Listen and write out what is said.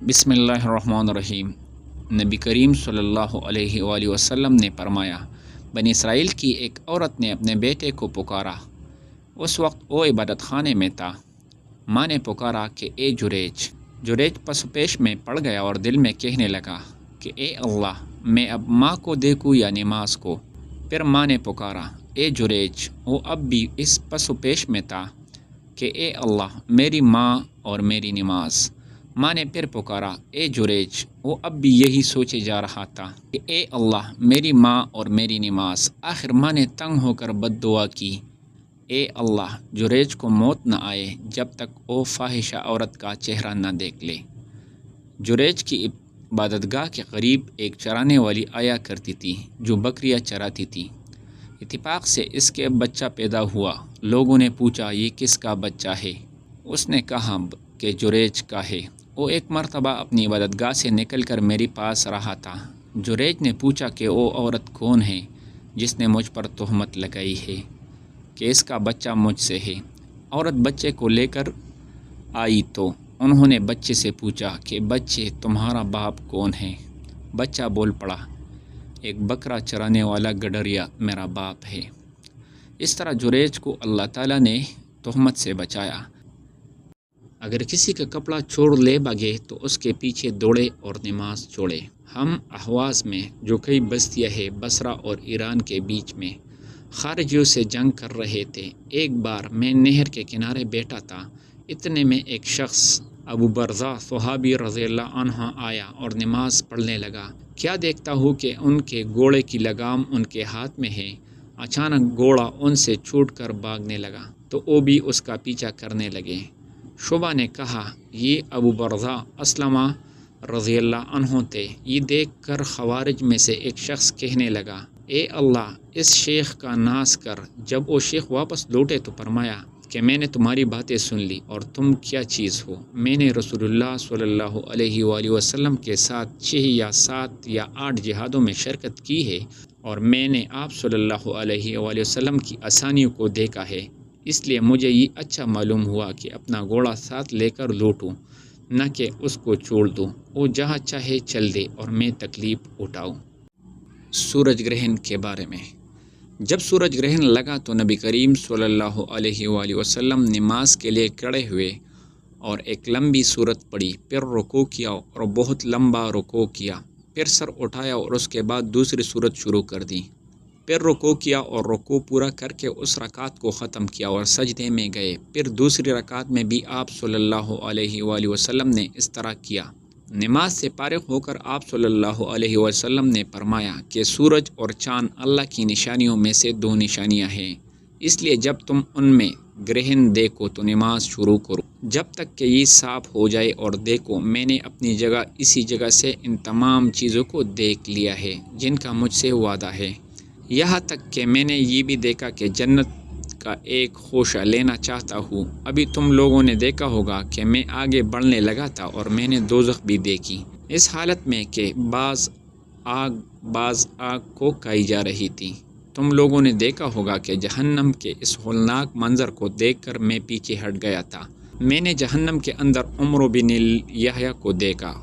بسم اللہ الرحمن الرحیم۔ نبی کریم صلی اللہ علیہ وآلہ وسلم نے فرمایا، بنی اسرائیل کی ایک عورت نے اپنے بیٹے کو پکارا۔ اس وقت وہ عبادت خانے میں تھا۔ ماں نے پکارا کہ اے جریج۔ جریج پس پیش میں پڑ گیا اور دل میں کہنے لگا کہ اے اللہ، میں اب ماں کو دیکھوں یا نماز کو؟ پھر ماں نے پکارا، اے جریج۔ وہ اب بھی اس پس پیش میں تھا کہ اے اللہ، میری ماں اور میری نماز۔ ماں نے پھر پکارا، اے جریج۔ وہ اب بھی یہی سوچے جا رہا تھا کہ اے اللہ، میری ماں اور میری نماز۔ آخر ماں نے تنگ ہو کر بد دعا کی، اے اللہ، جریج کو موت نہ آئے جب تک وہ فاحشہ عورت کا چہرہ نہ دیکھ لے۔ جریج کی عبادت گاہ کے قریب ایک چرانے والی آیا کرتی تھی جو بکریاں چراتی تھی۔ اتفاق سے اس کے بچہ پیدا ہوا۔ لوگوں نے پوچھا، یہ کس کا بچہ ہے؟ اس نے کہا کہ جریج کا ہے۔ وہ ایک مرتبہ اپنی عبادت گاہ سے نکل کر میرے پاس رہا تھا۔ جریج نے پوچھا کہ وہ عورت کون ہے جس نے مجھ پر تہمت لگائی ہے کہ اس کا بچہ مجھ سے ہے؟ عورت بچے کو لے کر آئی تو انہوں نے بچے سے پوچھا کہ بچے، تمہارا باپ کون ہے؟ بچہ بول پڑا، ایک بکرا چرانے والا گڈریا میرا باپ ہے۔ اس طرح جریج کو اللہ تعالیٰ نے تہمت سے بچایا۔ اگر کسی کا کپڑا چھوڑ لے بھاگے تو اس کے پیچھے دوڑے اور نماز چھوڑے۔ ہم احواز میں، جو کئی بستیاں ہیں بصرہ اور ایران کے بیچ میں، خارجیوں سے جنگ کر رہے تھے۔ ایک بار میں نہر کے کنارے بیٹھا تھا، اتنے میں ایک شخص ابو برزہ صحابی رضی اللہ عنہ آیا اور نماز پڑھنے لگا۔ کیا دیکھتا ہوں کہ ان کے گھوڑے کی لگام ان کے ہاتھ میں ہے۔ اچانک گھوڑا ان سے چھوٹ کر بھاگنے لگا تو وہ بھی اس کا پیچھا کرنے لگے۔ شعبہ نے کہا، یہ ابو برزہ اسلمہ رضی اللہ عنہ تھے۔ یہ دیکھ کر خوارج میں سے ایک شخص کہنے لگا، اے اللہ، اس شیخ کا ناس کر۔ جب وہ شیخ واپس لوٹے تو فرمایا کہ میں نے تمہاری باتیں سن لی، اور تم کیا چیز ہو؟ میں نے رسول اللہ صلی اللہ علیہ وآلہ وسلم کے ساتھ 6 یا 7 یا 8 جہادوں میں شرکت کی ہے، اور میں نے آپ صلی اللہ علیہ وآلہ وسلم کی آسانیوں کو دیکھا ہے۔ اس لیے مجھے یہ اچھا معلوم ہوا کہ اپنا گھوڑا ساتھ لے کر لوٹوں، نہ کہ اس کو چھوڑ دوں۔ وہ جہاں چاہے چل دے اور میں تکلیف اٹھاؤں۔ سورج گرہن کے بارے میں۔ جب سورج گرہن لگا تو نبی کریم صلی اللہ علیہ وآلہ وسلم نماز کے لیے کھڑے ہوئے اور ایک لمبی سورت پڑھی، پھر رکوع کیا اور بہت لمبا رکوع کیا، پھر سر اٹھایا اور اس کے بعد دوسری سورت شروع کر دی، پھر رکوع کیا اور رکوع پورا کر کے اس رکعت کو ختم کیا اور سجدے میں گئے۔ پھر دوسری رکعت میں بھی آپ صلی اللہ علیہ وآلہ وسلم نے اس طرح کیا۔ نماز سے فارغ ہو کر آپ صلی اللہ علیہ وسلم نے فرمایا کہ سورج اور چاند اللہ کی نشانیوں میں سے 2 نشانیاں ہیں، اس لیے جب تم ان میں گرہن دیکھو تو نماز شروع کرو جب تک کہ یہ صاف ہو جائے، اور دیکھو میں نے اپنی جگہ اسی جگہ سے ان تمام چیزوں کو دیکھ لیا ہے جن کا مجھ سے وعدہ ہے، یہاں تک کہ میں نے یہ بھی دیکھا کہ جنت کا ایک خوشہ لینا چاہتا ہوں۔ ابھی تم لوگوں نے دیکھا ہوگا کہ میں آگے بڑھنے لگا تھا اور میں نے دوزخ بھی دیکھی، اس حالت میں کہ بعض آگ کو کھائی جا رہی تھی۔ تم لوگوں نے دیکھا ہوگا کہ جہنم کے اس ہولناک منظر کو دیکھ کر میں پیچھے ہٹ گیا تھا۔ میں نے جہنم کے اندر عمر بن یحییٰ کو دیکھا۔